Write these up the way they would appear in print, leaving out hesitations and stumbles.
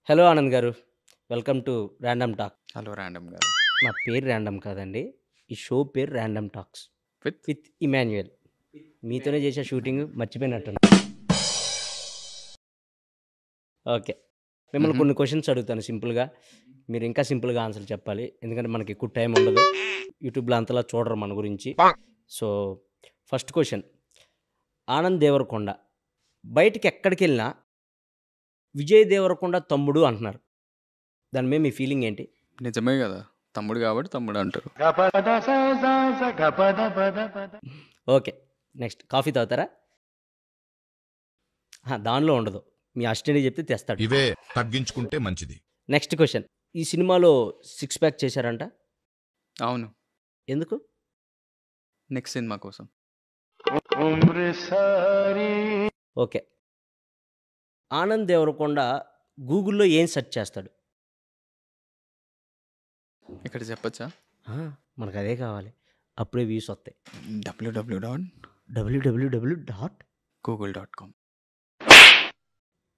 Hello Anand గారు. Welcome to random talk. Hello random గారు. నా పేరు ర్యాండమ్ కాదండి. ఈ షో పేరు random talks with with Emmanuel. మీతోనే చేసే షూటింగ్ మర్చిపోయినట్టున్నా. ఓకే. మిమ్మల్ని కొన్ని క్వశ్చన్స్ అడుగుతాను సింపుల్‌గా. మీరు ఇంకా సింపుల్‌గా ఆన్సర్ చెప్పాలి. ఎందుకంటే మనకి ఎక్కువ టైం ఉండదు. యూట్యూబ్‌లో అంతలా చూడరు మన గురించి. So, first question. Anand Deverakonda బయటికి ఎక్కడికెళ్ళినా విజయ్ దేవరకొండ తమ్ముడు అంటున్నారు. దాని మీద మీ ఫీలింగ్ ఏంటి? నిజమే కదా, తమ్ముడు కాబట్టి తమ్ముడు అంటారు. ఓకే. నెక్స్ట్ కాఫీ తాగుతారా? దానిలో ఉండదు. మీ అసిస్టెంట్‌కి చెప్తే తెస్తాడు. ఇవే తగ్గించుకుంటే మంచిది. Next question. ఈ సినిమాలో సిక్స్ ప్యాక్ చేశారంట. అవును, ఎందుకు? నెక్స్ట్ సినిమా కోసం. ఓకే. ఆనంద్ దేవరకొండ గూగుల్‌లో ఏం సెర్చ్ చేస్తాడు? ఇక్కడ చెప్పచ్చా? మనకు అదే కావాలి. అప్పుడే వ్యూస్ వస్తాయి. www.google.com.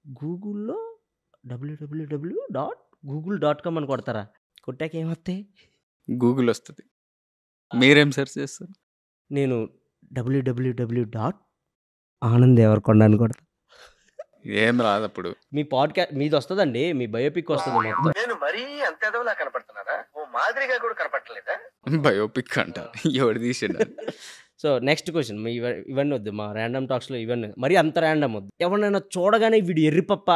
గూగుల్‌లో www.google.com అని కొడతారా? కొట్టాక ఏమొస్తాయి? గూగుల్ వస్తుంది. మీరేం సెర్చ్ చేస్తారు? నేను www.ఆనంద్ అని కొడతా. ఏం రాదు అప్పుడు. మీ మీది వస్తుందండి. మీ బయోపిక్ వస్తుంది మొత్తం. నేను మరీ అంత ఎదవలా కనపడుతున్నారా? ఓ మాదిరిగా కూడా కనపడలేదా? బయోపిక్ అంట, ఎవడు తీసిండు? So next question. ఇవన్నీ వద్దు, మా ర్యాండమ్ టాక్స్లో ఇవన్నీ మరి అంత ర్యాండమ్ వద్దు. ఎవరినైనా చూడగానే వీడు ఎర్రిపప్ప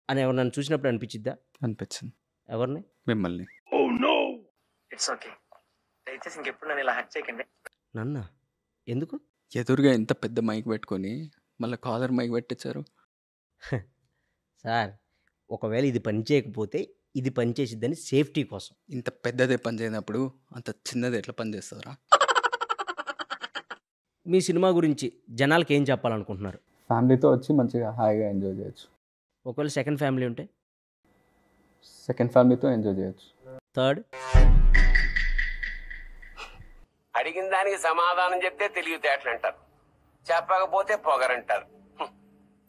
అని ఎవరినైనా చూసినప్పుడు అనిపించిద్దా? అనిపించింది. ఎవరిని? మిమ్మల్ని. It's okay. దయచేసి ఇంకెప్పుడు నన్ను ఇలా హట్ చేయకండి. నన్నా? ఎందుకు? ఎదురుగా ఇంత పెద్ద మైక్ పెట్టుకొని మళ్ళీ కాలర్ మైక్ పెట్టించారు. సార్, ఒకవేళ ఇది పని చేయకపోతే ఇది పని చేసిద్దని సేఫ్టీ కోసం. ఇంత పెద్దదే పని చేయనప్పుడు అంత చిన్నది ఎట్లా పని చేస్తారా? మీ సినిమా గురించి జనాలకి ఏం చెప్పాలనుకుంటున్నారు? ఫ్యామిలీతో వచ్చి మంచిగా హాయిగా ఎంజాయ్ చేయొచ్చు. ఒకవేళ సెకండ్ ఫ్యామిలీ ఉంటే? సెకండ్ ఫ్యామిలీతో ఎంజాయ్ చేయొచ్చు. థర్డ్? అడిగిన దానికి సమాధానం చెప్తే తెలివితేటలు అంటారు, చెప్పకపోతే పొగరంటారు.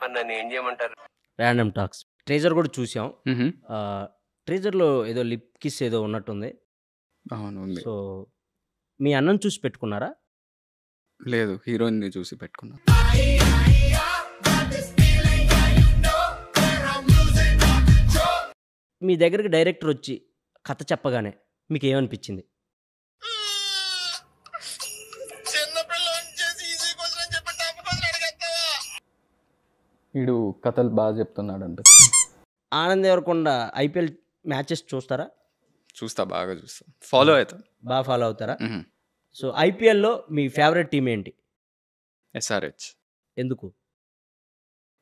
మరి నన్ను ఏం చేయమంటారు? ర్యాండమ్ టాక్స్ ట్రేజర్ కూడా చూసాం. ట్రేజర్లో ఏదో లిప్ కిస్ ఏదో ఉన్నట్టుంది. అవును, ఉంది. సో మీ అన్నం చూసి పెట్టుకున్నారా? లేదు, హీరోయిన్ని చూసి పెట్టుకున్నా. మీ దగ్గరికి డైరెక్టర్ వచ్చి కథ చెప్పగానే మీకు ఏమనిపించింది? వీడు కథలు బాగా చెప్తున్నాడు అంటే. ఆనంద్ దేవరకొండ ఐపీఎల్ మ్యాచెస్ చూస్తారా? చూస్తా, బాగా చూస్తా, ఫాలో అవుతా. బాగా ఫాలో అవుతారా? సో ఐపీఎల్లో మీ ఫేవరెట్ టీం ఏంటి? SRH. ఎందుకు?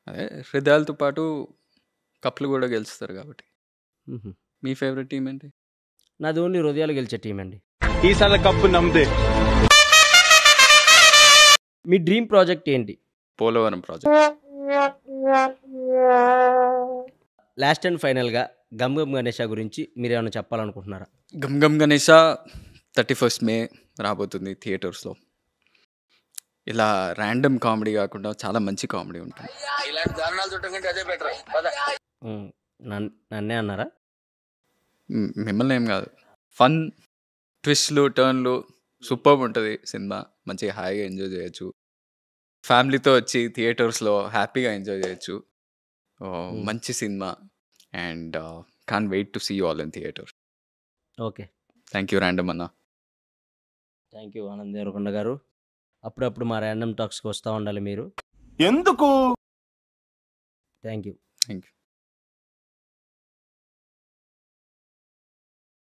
అదే హృదయాలతో పాటు కప్లు కూడా గెలుస్తారు కాబట్టి. మీ ఫేవరెట్ టీం ఏంటి? నాది ఓన్లీ హృదయాలు గెలిచే టీం అండి. ఈసారి కప్పు నమ్మదే. మీ డ్రీమ్ ప్రాజెక్ట్ ఏంటి? పోలవరం ప్రాజెక్ట్. లాస్ట్ అండ్ ఫైనల్గా గమ్ గమ్ గణేష గురించి మీరు ఏమైనా చెప్పాలనుకుంటున్నారా? గమ్ గమ్ గణేష 31st May రాబోతుంది థియేటర్స్లో. ఇలా ర్యాండమ్ కామెడీ కాకుండా చాలా మంచి కామెడీ ఉంటుంది. ఇలాంటి దారుణాలు చుట్టం కంటే అదే బెటర్. నన్నే అన్నారా? మిమ్మల్ని ఏం కాదు. ఫన్, ట్విస్ట్లు, టర్న్లు సూపర్ ఉంటుంది సినిమా. మంచిగా హాయిగా ఎంజాయ్ చేయొచ్చు. ఫ్యామిలీతో వచ్చి థియేటర్స్లో హ్యాపీగా ఎంజాయ్ చేయొచ్చు. మంచి సినిమా. And can wait to see you all in theatres. Okay. Thank you random అన్న. Thank you Anand Deverakonda garu. అప్పుడప్పుడు మా ర్యాండమ్ టాక్స్కి వస్తూ ఉండాలి మీరు. ఎందుకు? Thank you. Thank you.